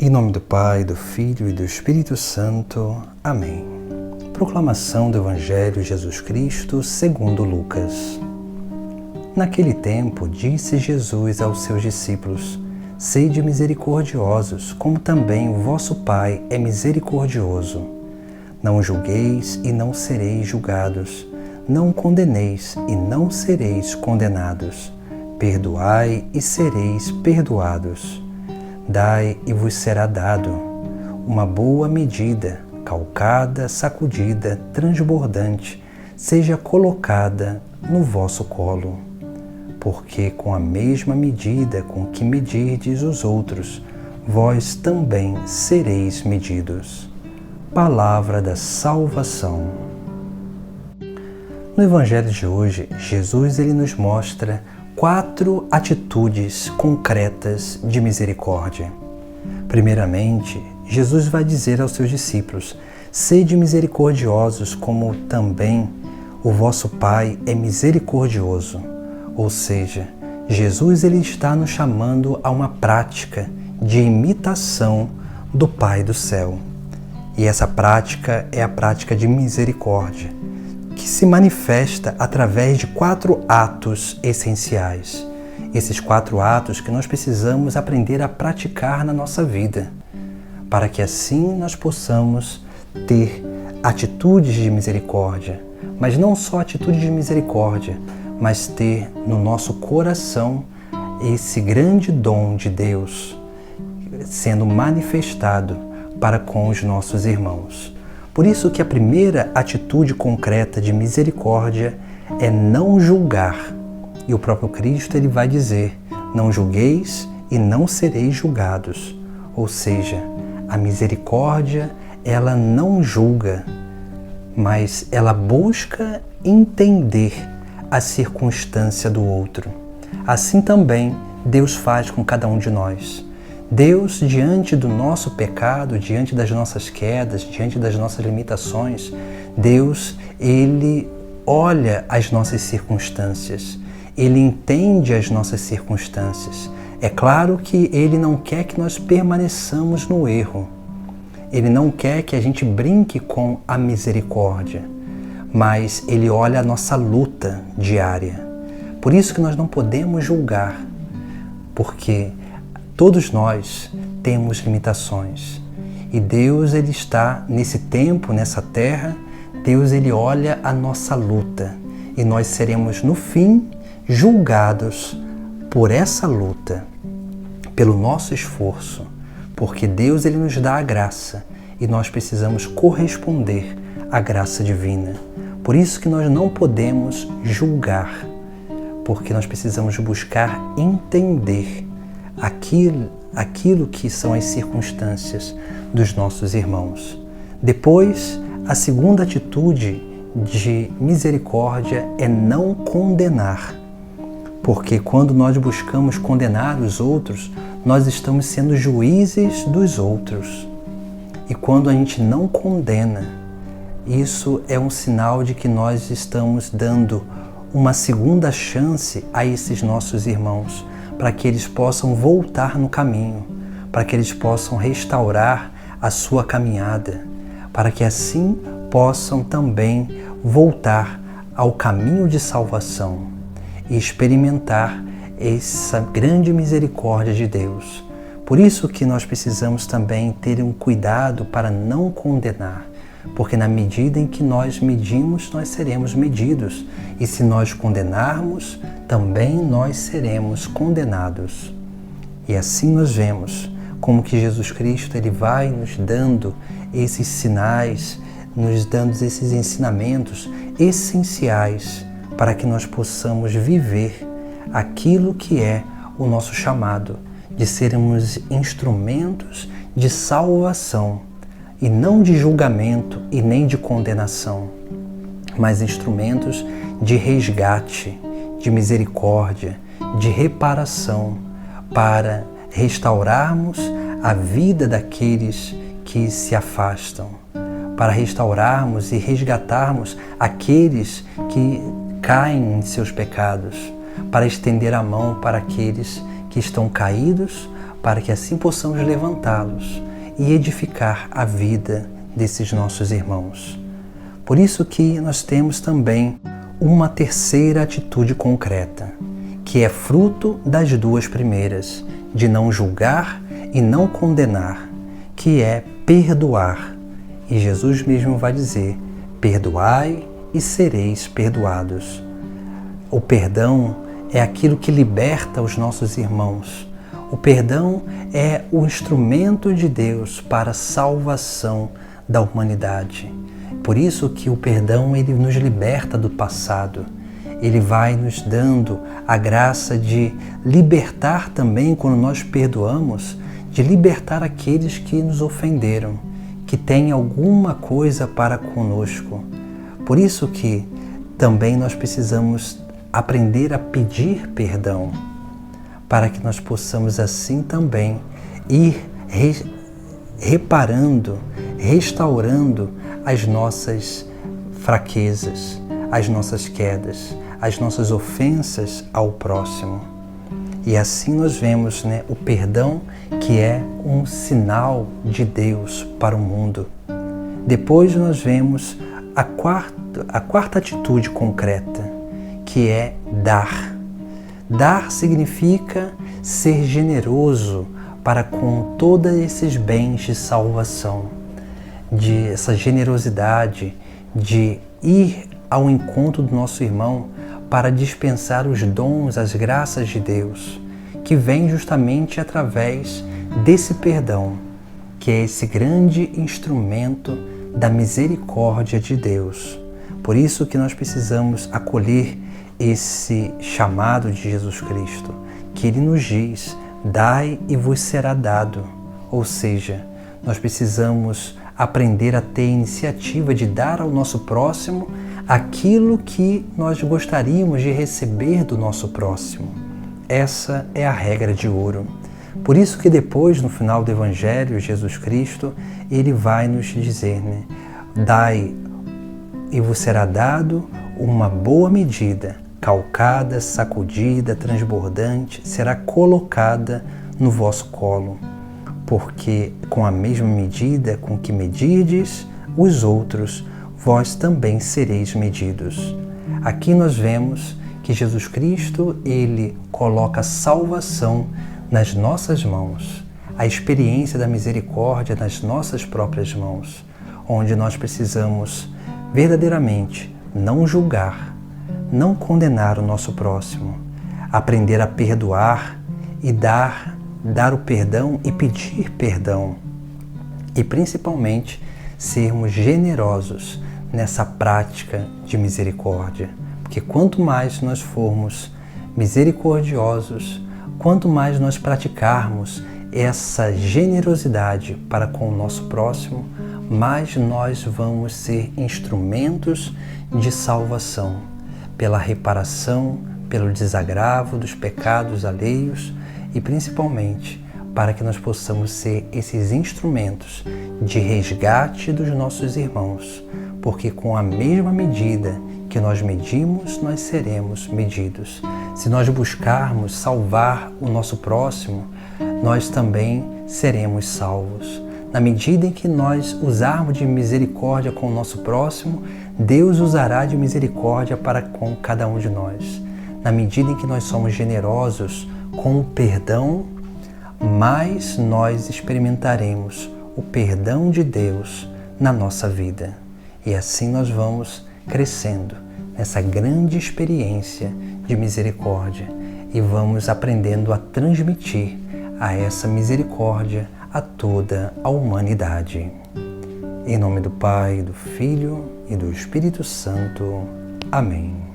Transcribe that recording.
Em nome do Pai, do Filho e do Espírito Santo. Amém. Proclamação do Evangelho de Jesus Cristo segundo Lucas. Naquele tempo, disse Jesus aos seus discípulos: Sede misericordiosos, como também o vosso Pai é misericordioso. Não julgueis e não sereis julgados. Não condeneis e não sereis condenados. Perdoai e sereis perdoados. Dai e vos será dado, uma boa medida, calcada, sacudida, transbordante, seja colocada no vosso colo. Porque com a mesma medida com que medirdes os outros, vós também sereis medidos. Palavra da salvação. No Evangelho de hoje, Jesus nos mostra 4 atitudes concretas de misericórdia. Primeiramente, Jesus vai dizer aos seus discípulos: Sede misericordiosos, como também o vosso Pai é misericordioso. Ou seja, Jesus está nos chamando a uma prática de imitação do Pai do céu. E essa prática é a prática de misericórdia, que se manifesta através de 4 atos essenciais. Esses 4 atos que nós precisamos aprender a praticar na nossa vida, para que assim nós possamos ter atitudes de misericórdia, mas não só atitudes de misericórdia, mas ter no nosso coração esse grande dom de Deus sendo manifestado para com os nossos irmãos. Por isso que a primeira atitude concreta de misericórdia é não julgar. E o próprio Cristo vai dizer: não julgueis e não sereis julgados. Ou seja, a misericórdia, ela não julga, mas ela busca entender a circunstância do outro. Assim também Deus faz com cada um de nós. Deus, diante do nosso pecado, diante das nossas quedas, diante das nossas limitações, Deus, Ele olha as nossas circunstâncias, Ele entende as nossas circunstâncias. É claro que Ele não quer que nós permaneçamos no erro, Ele não quer que a gente brinque com a misericórdia, mas Ele olha a nossa luta diária. Por isso que nós não podemos julgar, porque todos nós temos limitações e Deus, Ele está nesse tempo, nessa terra. Deus, Ele olha a nossa luta e nós seremos no fim julgados por essa luta, pelo nosso esforço, porque Deus, Ele nos dá a graça e nós precisamos corresponder à graça divina. Por isso que nós não podemos julgar, porque nós precisamos buscar entender aquilo que são as circunstâncias dos nossos irmãos. Depois, a segunda atitude de misericórdia é não condenar, porque quando nós buscamos condenar os outros, nós estamos sendo juízes dos outros. E quando a gente não condena, isso é um sinal de que nós estamos dando uma segunda chance a esses nossos irmãos, para que eles possam voltar no caminho, para que eles possam restaurar a sua caminhada, para que assim possam também voltar ao caminho de salvação e experimentar essa grande misericórdia de Deus. Por isso que nós precisamos também ter um cuidado para não condenar, porque na medida em que nós medimos, nós seremos medidos. E se nós condenarmos, também nós seremos condenados. E assim nós vemos como que Jesus Cristo, Ele vai nos dando esses sinais, nos dando esses ensinamentos essenciais para que nós possamos viver aquilo que é o nosso chamado, de sermos instrumentos de salvação, e não de julgamento e nem de condenação, mas instrumentos de resgate, de misericórdia, de reparação, para restaurarmos a vida daqueles que se afastam, para restaurarmos e resgatarmos aqueles que caem em seus pecados, para estender a mão para aqueles que estão caídos, para que assim possamos levantá-los e edificar a vida desses nossos irmãos. Por isso que nós temos também uma terceira atitude concreta, que é fruto das duas primeiras, de não julgar e não condenar, que é perdoar. E Jesus mesmo vai dizer: perdoai e sereis perdoados. O perdão é aquilo que liberta os nossos irmãos. O perdão é o instrumento de Deus para a salvação da humanidade. Por isso que o perdão ele nos liberta do passado. Ele vai nos dando a graça de libertar também, quando nós perdoamos, de libertar aqueles que nos ofenderam, que têm alguma coisa para conosco. Por isso que também nós precisamos aprender a pedir perdão, para que nós possamos assim também ir reparando, restaurando as nossas fraquezas, as nossas quedas, as nossas ofensas ao próximo. E assim nós vemos, o perdão, que é um sinal de Deus para o mundo. Depois nós vemos a quarta atitude concreta, que é dar. Dar significa ser generoso para com todos esses bens de salvação, de essa generosidade de ir ao encontro do nosso irmão para dispensar os dons, as graças de Deus, que vem justamente através desse perdão, que é esse grande instrumento da misericórdia de Deus. Por isso que nós precisamos acolher esse chamado de Jesus Cristo, que Ele nos diz: dai e vos será dado. Ou seja, nós precisamos aprender a ter a iniciativa de dar ao nosso próximo aquilo que nós gostaríamos de receber do nosso próximo. Essa é a regra de ouro. Por isso que depois, no final do Evangelho, Jesus Cristo, Ele vai nos dizer, dai e vos será dado uma boa medida, calcada, sacudida, transbordante, será colocada no vosso colo, porque com a mesma medida com que medirdes os outros, vós também sereis medidos. Aqui nós vemos que Jesus Cristo, Ele coloca a salvação nas nossas mãos, a experiência da misericórdia nas nossas próprias mãos, onde nós precisamos verdadeiramente não julgar, não condenar o nosso próximo, aprender a perdoar e dar o perdão e pedir perdão. E principalmente sermos generosos nessa prática de misericórdia. Porque quanto mais nós formos misericordiosos, quanto mais nós praticarmos essa generosidade para com o nosso próximo, mais nós vamos ser instrumentos de salvação, pela reparação, pelo desagravo dos pecados alheios e principalmente para que nós possamos ser esses instrumentos de resgate dos nossos irmãos, porque com a mesma medida que nós medimos, nós seremos medidos. Se nós buscarmos salvar o nosso próximo, nós também seremos salvos. Na medida em que nós usarmos de misericórdia com o nosso próximo, Deus usará de misericórdia para com cada um de nós. Na medida em que nós somos generosos com o perdão, mais nós experimentaremos o perdão de Deus na nossa vida. E assim nós vamos crescendo nessa grande experiência de misericórdia e vamos aprendendo a transmitir a essa misericórdia a toda a humanidade. Em nome do Pai, do Filho e do Espírito Santo. Amém.